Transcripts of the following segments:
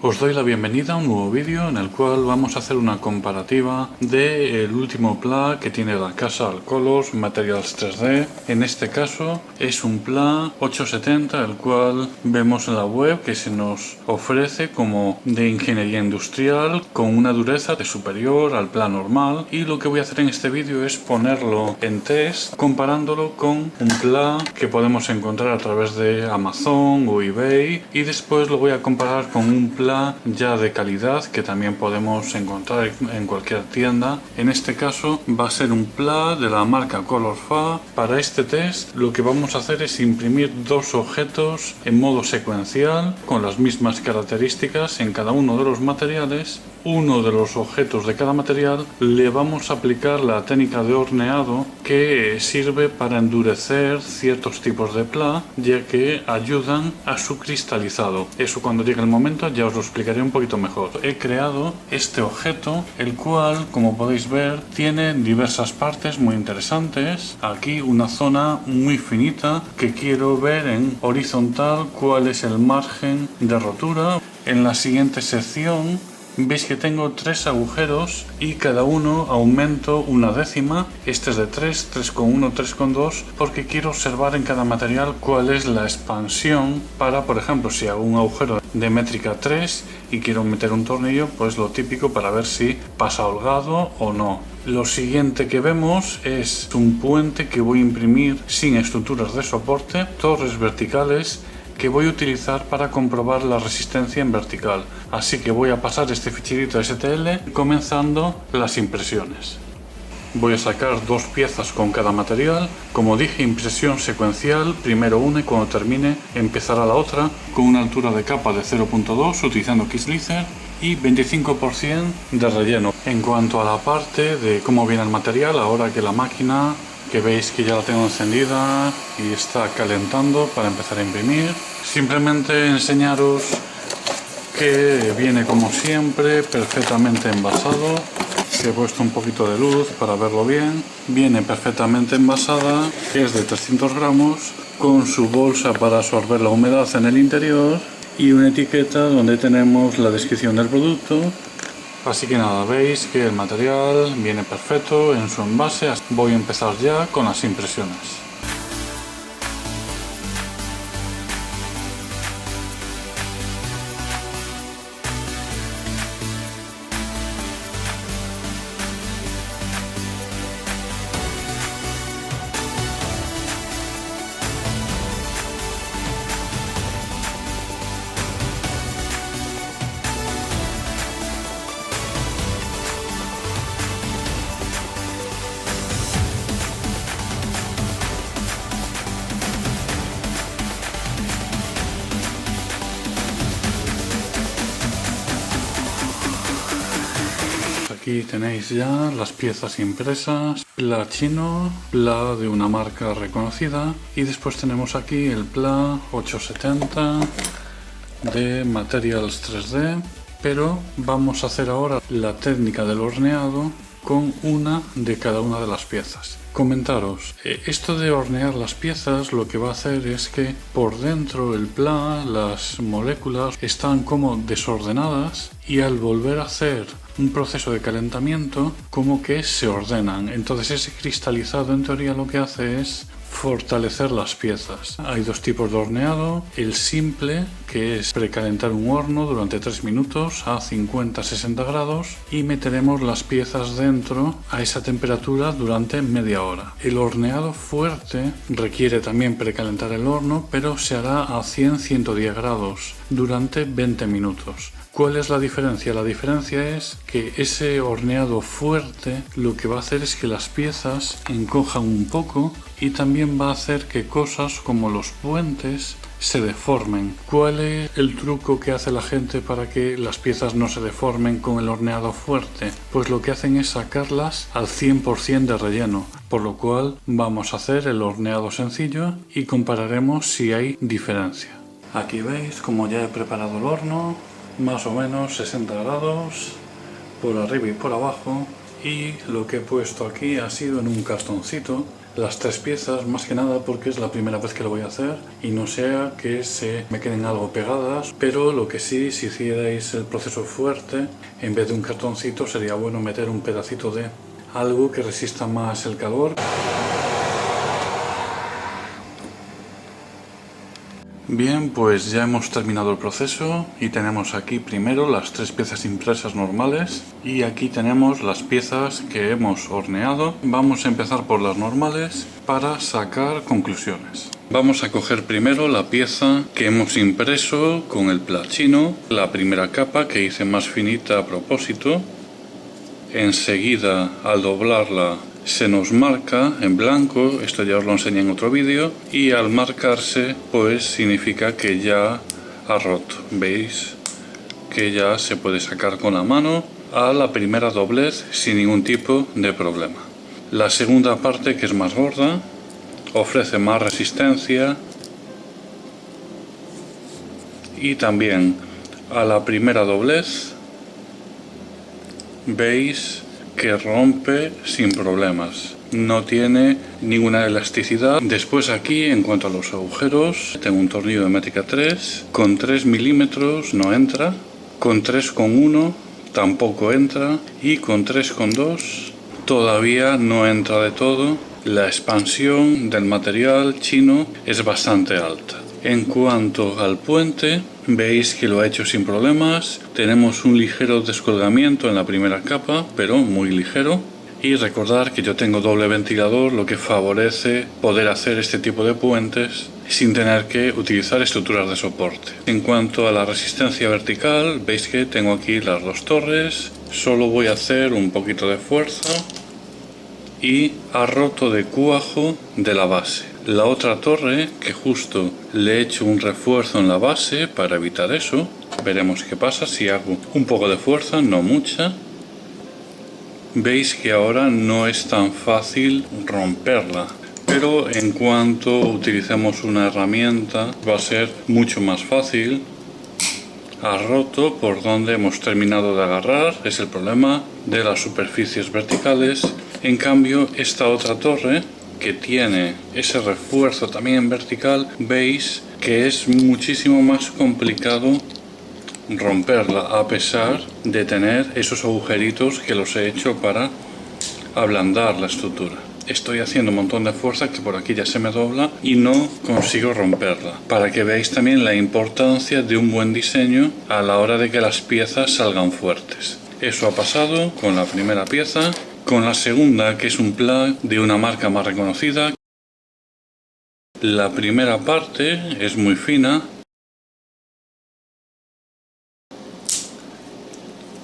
Os doy la bienvenida a un nuevo vídeo en el cual vamos a hacer una comparativa del último PLA que tiene la casa Alcolos Materials 3D. En este caso es un PLA 870, el cual vemos en la web que se nos ofrece como de ingeniería industrial con una dureza de superior al PLA normal, y lo que voy a hacer en este vídeo es ponerlo en test comparándolo con un PLA que podemos encontrar a través de Amazon o eBay, y después lo voy a comparar con un PLA ya de calidad que también podemos encontrar en cualquier tienda. En este caso va a ser un PLA de la marca Colorfa. Para este test lo que vamos a hacer es imprimir dos objetos en modo secuencial con las mismas características en cada uno de los materiales. Uno de los objetos de cada material le vamos a aplicar la técnica de horneado que sirve para endurecer ciertos tipos de PLA, ya que ayudan a su cristalizado. Eso cuando llegue el momento ya os lo explicaré un poquito mejor. He creado este objeto, el cual, como podéis ver, tiene diversas partes muy interesantes. Aquí una zona muy finita que quiero ver en horizontal cuál es el margen de rotura. En la siguiente sección veis que tengo tres agujeros y cada uno aumento una décima. Este es de 3, 3,1, 3,2, porque quiero observar en cada material cuál es la expansión para, por ejemplo, si hago un agujero de métrica 3 y quiero meter un tornillo, pues lo típico para ver si pasa holgado o no. Lo siguiente que vemos es un puente que voy a imprimir sin estructuras de soporte, torres verticales que voy a utilizar para comprobar la resistencia en vertical. Así que voy a pasar este ficherito STL comenzando las impresiones. Voy a sacar dos piezas con cada material. Como dije, impresión secuencial, primero una y cuando termine empezará la otra, con una altura de capa de 0.2 utilizando Kislyzer y 25% de relleno. En cuanto a la parte de cómo viene el material, ahora que la máquina, que veis que ya la tengo encendida y está calentando para empezar a imprimir, simplemente enseñaros que viene como siempre perfectamente envasado. He puesto un poquito de luz para verlo bien. Viene perfectamente envasada, es de 300 gramos, con su bolsa para absorber la humedad en el interior y una etiqueta donde tenemos la descripción del producto. Así que nada, veis que el material viene perfecto en su envase. Voy a empezar ya con las impresiones. Aquí tenéis ya las piezas impresas, PLA chino, PLA de una marca reconocida, y después tenemos aquí el PLA 870 de Materials 3D, pero vamos a hacer ahora la técnica del horneado con una de cada una de las piezas. Comentaros, esto de hornear las piezas lo que va a hacer es que por dentro el PLA, las moléculas están como desordenadas, y al volver a hacer un proceso de calentamiento como que se ordenan. Entonces ese cristalizado en teoría lo que hace es fortalecer las piezas. Hay dos tipos de horneado: el simple, que es precalentar un horno durante 3 minutos a 50-60 grados y meteremos las piezas dentro a esa temperatura durante media hora. El horneado fuerte requiere también precalentar el horno, pero se hará a 100-110 grados durante 20 minutos. ¿Cuál es la diferencia? La diferencia es que ese horneado fuerte lo que va a hacer es que las piezas encojan un poco, y también va a hacer que cosas como los puentes se deformen. ¿Cuál es el truco que hace la gente para que las piezas no se deformen con el horneado fuerte? Pues lo que hacen es sacarlas al 100% de relleno, por lo cual vamos a hacer el horneado sencillo y compararemos si hay diferencia. Aquí veis como ya he preparado el horno, más o menos 60 grados por arriba y por abajo, y lo que he puesto aquí ha sido en un cartoncito las 3 piezas, más que nada porque es la primera vez que lo voy a hacer y no sea que se me queden algo pegadas, pero lo que sí, si hicierais el proceso fuerte, en vez de un cartoncito sería bueno meter un pedacito de algo que resista más el calor. Bien, pues ya hemos terminado el proceso y tenemos aquí primero las 3 piezas impresas normales y aquí tenemos las piezas que hemos horneado. Vamos a empezar por las normales para sacar conclusiones. Vamos a coger primero la pieza que hemos impreso con el plachino, la primera capa que hice más finita a propósito. Enseguida, al doblarla, se nos marca en blanco, esto ya os lo enseñé en otro vídeo, y al marcarse pues significa que ya ha roto. Veis que ya se puede sacar con la mano a la primera doblez sin ningún tipo de problema. La segunda parte, que es más gorda, ofrece más resistencia y también a la primera doblez veis que rompe sin problemas, no tiene ninguna elasticidad. Después aquí, en cuanto a los agujeros, tengo un tornillo de métrica 3, con 3 milímetros no entra, con 3,1 tampoco entra y con 3,2 todavía no entra de todo. La expansión del material chino es bastante alta. En cuanto al puente, veis que lo ha hecho sin problemas. Tenemos un ligero descolgamiento en la primera capa, pero muy ligero. Y recordar que yo tengo doble ventilador, lo que favorece poder hacer este tipo de puentes sin tener que utilizar estructuras de soporte. En cuanto a la resistencia vertical, veis que tengo aquí las 2 torres. Solo voy a hacer un poquito de fuerza y ha roto de cuajo de la base. La otra torre, que justo le he hecho un refuerzo en la base para evitar eso, veremos qué pasa si hago un poco de fuerza, no mucha. Veis que ahora no es tan fácil romperla, pero en cuanto utilicemos una herramienta va a ser mucho más fácil. Ha roto por donde hemos terminado de agarrar, es el problema de las superficies verticales. En cambio, esta otra torre, que tiene ese refuerzo también en vertical, veis que es muchísimo más complicado romperla, a pesar de tener esos agujeritos que los he hecho para ablandar la estructura. Estoy haciendo un montón de fuerza que por aquí ya se me dobla y no consigo romperla, para que veáis también la importancia de un buen diseño a la hora de que las piezas salgan fuertes. Eso ha pasado con la primera pieza. Con la segunda, que es un pla de una marca más reconocida, la primera parte es muy fina,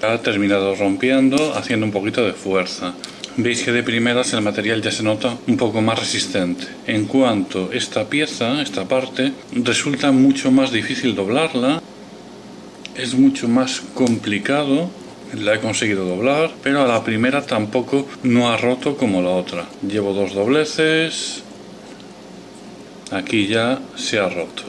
ha terminado rompiendo haciendo un poquito de fuerza. Veis que de primeras el material ya se nota un poco más resistente. En cuanto a esta pieza, esta parte, resulta mucho más difícil doblarla, es mucho más complicado. La he conseguido doblar, pero a la primera tampoco no ha roto como la otra. Llevo 2 dobleces, aquí ya se ha roto,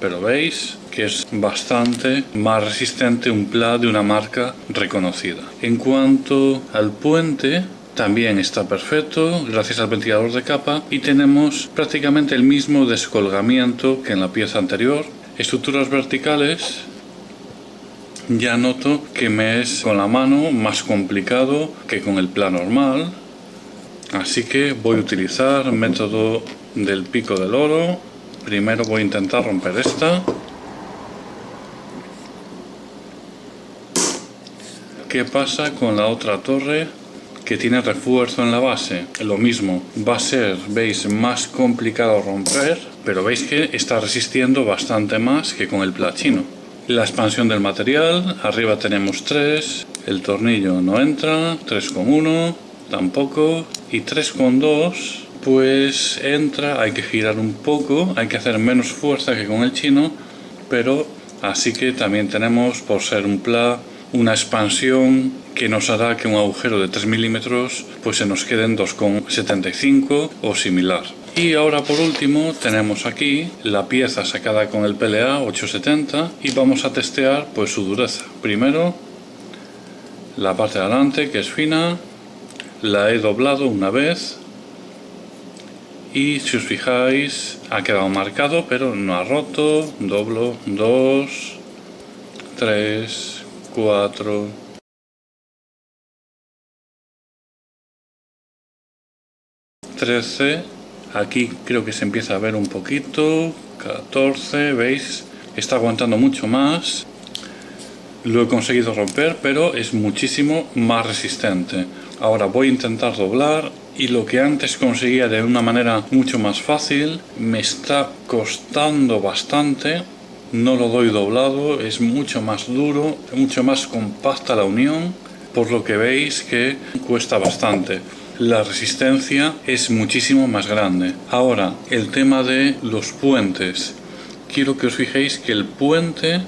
pero veis que es bastante más resistente un pla de una marca reconocida. En cuanto al puente, también está perfecto gracias al ventilador de capa y tenemos prácticamente el mismo descolgamiento que en la pieza anterior. Estructuras verticales, ya noto que me es con la mano más complicado que con el pla normal, así que voy a utilizar método del pico del oro. Primero voy a intentar romper esta. ¿Qué pasa con la otra torre que tiene refuerzo en la base? Lo mismo, va a ser, veis, más complicado romper, pero veis que está resistiendo bastante más que con el pla chino. La expansión del material, arriba tenemos 3, el tornillo no entra, 3,1 tampoco y 3,2 pues entra, hay que girar un poco, hay que hacer menos fuerza que con el chino, pero así que también tenemos, por ser un pla, una expansión que nos hará que un agujero de 3 milímetros pues se nos quede en 2,75 o similar. Y ahora por último tenemos aquí la pieza sacada con el PLA 870 y vamos a testear pues su dureza. Primero la parte de adelante, que es fina, la he doblado una vez y si os fijáis ha quedado marcado pero no ha roto. Doblo 2, 3, 4, 13, aquí creo que se empieza a ver un poquito, 14, ¿veis? Está aguantando mucho más. Lo he conseguido romper, pero es muchísimo más resistente. Ahora voy a intentar doblar y lo que antes conseguía de una manera mucho más fácil me está costando bastante. No lo doy doblado, es mucho más duro, mucho más compacta la unión, por lo que veis que cuesta bastante. La resistencia es muchísimo más grande. Ahora, el tema de los puentes. Quiero que os fijéis que el puente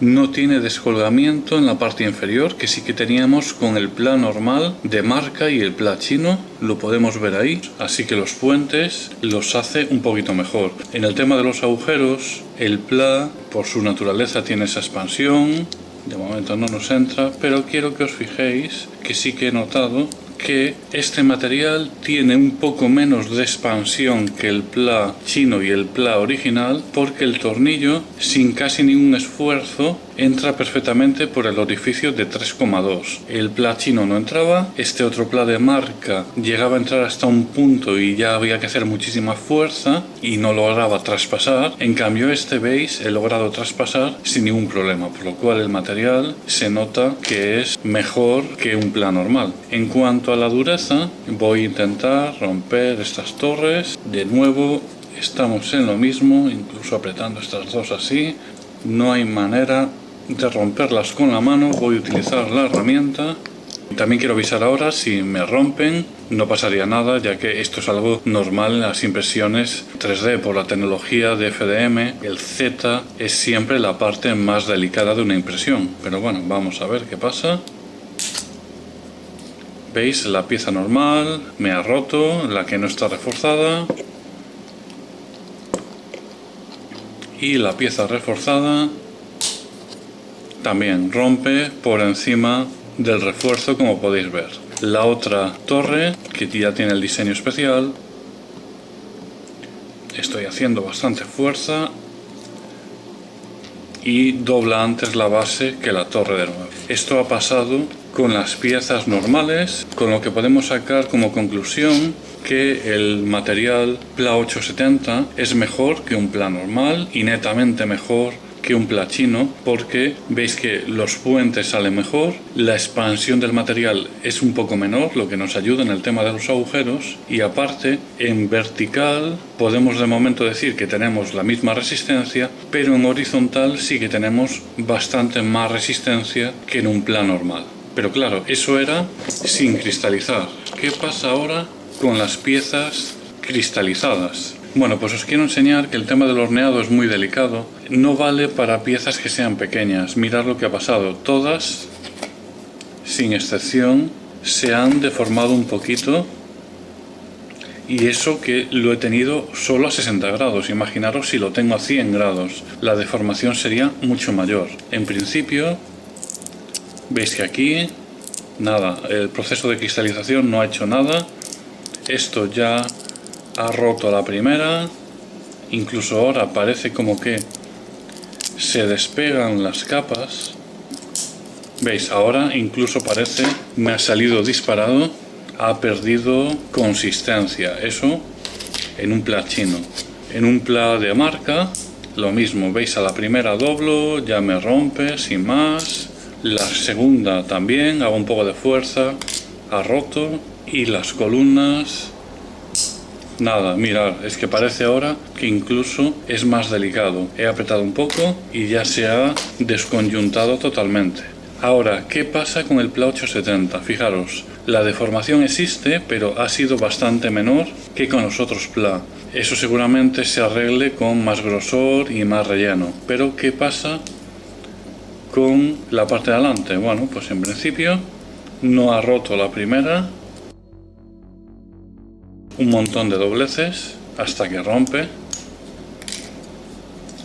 no tiene descolgamiento en la parte inferior, que sí que teníamos con el pla normal de marca y el pla chino, lo podemos ver ahí, así que los puentes los hace un poquito mejor. En el tema de los agujeros, el pla por su naturaleza tiene esa expansión, de momento no nos entra, pero quiero que os fijéis que sí que he notado que este material tiene un poco menos de expansión que el pla chino y el pla original, porque el tornillo sin casi ningún esfuerzo entra perfectamente por el orificio de 3,2. El pla chino no entraba, este otro pla de marca llegaba a entrar hasta un punto y ya había que hacer muchísima fuerza y no lograba traspasar. En cambio este, veis, he logrado traspasar sin ningún problema, por lo cual el material se nota que es mejor que un pla normal. En cuanto a la dureza, voy a intentar romper estas torres. De nuevo estamos en lo mismo, incluso apretando estas dos así. No hay manera de romperlas con la mano, voy a utilizar la herramienta. También quiero avisar ahora, si me rompen no pasaría nada, ya que esto es algo normal en las impresiones 3D. Por la tecnología de FDM, el Z es siempre la parte más delicada de una impresión. Pero bueno, vamos a ver qué pasa. ¿Veis? La pieza normal me ha roto, la que no está reforzada. Y la pieza reforzada también rompe por encima del refuerzo, como podéis ver. La otra torre, que ya tiene el diseño especial, estoy haciendo bastante fuerza y dobla antes la base que la torre de nuevo. Esto ha pasado con las piezas normales, con lo que podemos sacar como conclusión que el material pla 870 es mejor que un pla normal y netamente mejor que un pla chino, porque veis que los puentes salen mejor, la expansión del material es un poco menor, lo que nos ayuda en el tema de los agujeros, y aparte en vertical podemos de momento decir que tenemos la misma resistencia, pero en horizontal sí que tenemos bastante más resistencia que en un pla normal. Pero claro, eso era sin cristalizar. ¿Qué pasa ahora con las piezas cristalizadas? Bueno, pues os quiero enseñar que el tema del horneado es muy delicado. No vale para piezas que sean pequeñas. Mirad lo que ha pasado. Todas, sin excepción, se han deformado un poquito. Y eso que lo he tenido solo a 60 grados. Imaginaros si lo tengo a 100 grados. La deformación sería mucho mayor. En principio, veis que aquí, nada, el proceso de cristalización no ha hecho nada. Esto ya ha roto la primera, incluso ahora parece como que se despegan las capas. Veis, ahora incluso parece, me ha salido disparado, ha perdido consistencia. Eso en un pla chino. En un pla de marca, lo mismo. Veis, a la primera doblo, ya me rompe sin más. La segunda también, hago un poco de fuerza, ha roto. Y las columnas, nada, mirad, es que parece ahora que incluso es más delicado. He apretado un poco y ya se ha desconyuntado totalmente. Ahora, ¿qué pasa con el pla 870? Fijaros, la deformación existe, pero ha sido bastante menor que con los otros pla. Eso seguramente se arregle con más grosor y más relleno. Pero ¿qué pasa con la parte de adelante? Bueno, pues en principio no ha roto la primera. Un montón de dobleces hasta que rompe.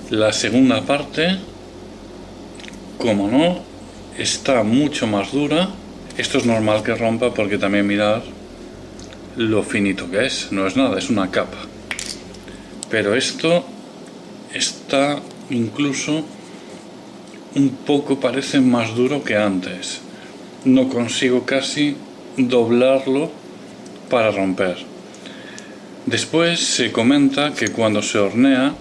La segunda parte, como no, está mucho más dura. Esto es normal que rompa porque también mirad lo finito que es. No es nada, es una capa. Pero esto está incluso un poco, parece más duro que antes. No consigo casi doblarlo para romper. Después se comenta que cuando se hornea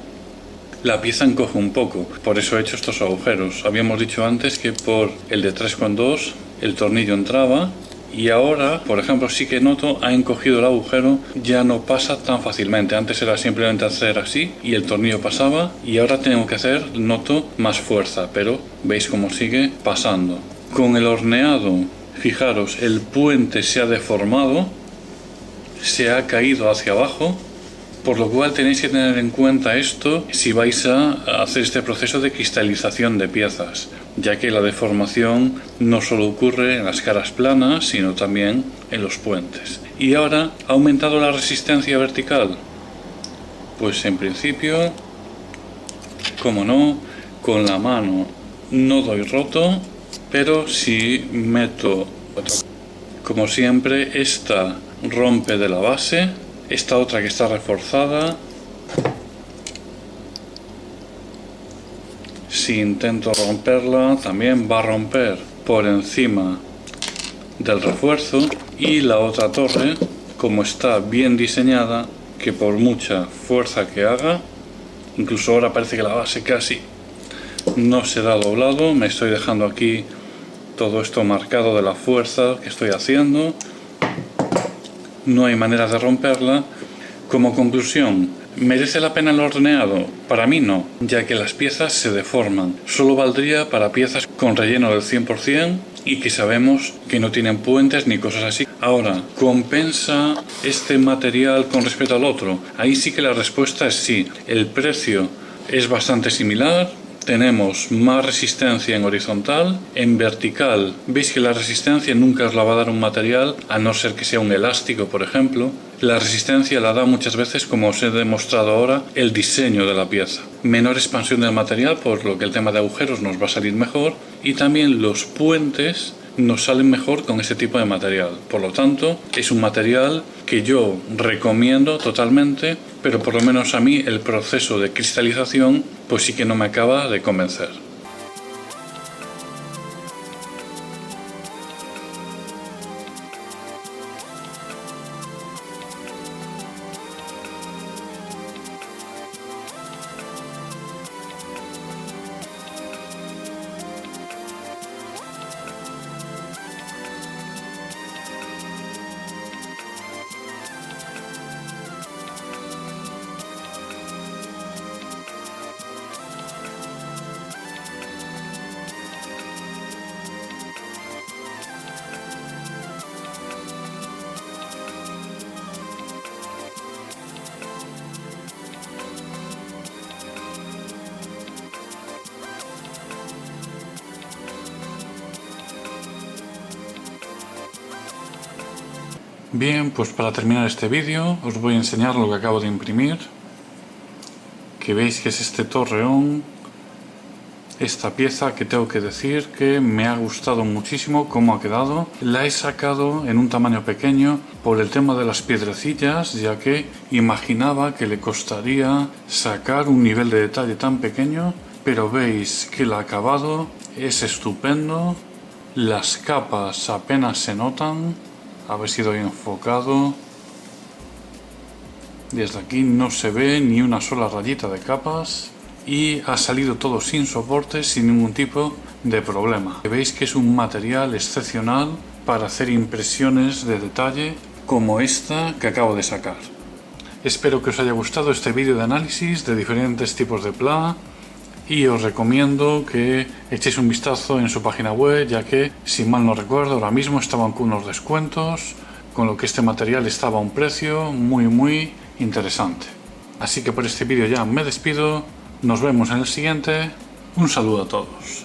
la pieza encoge un poco, por eso he hecho estos agujeros. Habíamos dicho antes que por el de 3,2 el tornillo entraba, y ahora, por ejemplo, sí que noto ha encogido el agujero, ya no pasa tan fácilmente. Antes era simplemente hacer así y el tornillo pasaba, y ahora tengo que hacer, noto, más fuerza, pero veis cómo sigue pasando. Con el horneado, fijaros, el puente se ha deformado, se ha caído hacia abajo, por lo cual tenéis que tener en cuenta esto si vais a hacer este proceso de cristalización de piezas, ya que la deformación no solo ocurre en las caras planas, sino también en los puentes. ¿Y ahora ha aumentado la resistencia vertical? Pues en principio, como no, con la mano no doy roto, pero si meto, como siempre, esta rompe de la base, esta otra que está reforzada, si intento romperla también va a romper por encima del refuerzo, y la otra torre, como está bien diseñada, que por mucha fuerza que haga, incluso ahora parece que la base casi no se da doblado, me estoy dejando aquí todo esto marcado de la fuerza que estoy haciendo, no hay manera de romperla. Como conclusión, ¿merece la pena el horneado? Para mí no, ya que las piezas se deforman. Solo valdría para piezas con relleno del 100% y que sabemos que no tienen puentes ni cosas así. Ahora, ¿compensa este material con respecto al otro? Ahí sí que la respuesta es sí. El precio es bastante similar. Tenemos más resistencia en horizontal, en vertical veis que la resistencia nunca os la va a dar un material, a no ser que sea un elástico, por ejemplo. La resistencia la da muchas veces, como os he demostrado ahora, el diseño de la pieza. Menor expansión del material, por lo que el tema de agujeros nos va a salir mejor, y también los puentes nos salen mejor con este tipo de material. Por lo tanto, es un material que yo recomiendo totalmente, pero por lo menos a mí el proceso de cristalización pues sí que no me acaba de convencer. Bien, pues para terminar este vídeo os voy a enseñar lo que acabo de imprimir, que veis que es este torreón, esta pieza que tengo que decir que me ha gustado muchísimo cómo ha quedado. La he sacado en un tamaño pequeño por el tema de las piedrecillas, ya que imaginaba que le costaría sacar un nivel de detalle tan pequeño, pero veis que el acabado es estupendo, las capas apenas se notan. A ver si doy enfocado. Desde aquí no se ve ni una sola rayita de capas y ha salido todo sin soporte, sin ningún tipo de problema. Veis que es un material excepcional para hacer impresiones de detalle como esta que acabo de sacar. Espero que os haya gustado este vídeo de análisis de diferentes tipos de pla. Y os recomiendo que echéis un vistazo en su página web, ya que, si mal no recuerdo, ahora mismo estaban con unos descuentos, con lo que este material estaba a un precio muy interesante. Así que por este vídeo ya me despido, nos vemos en el siguiente, un saludo a todos.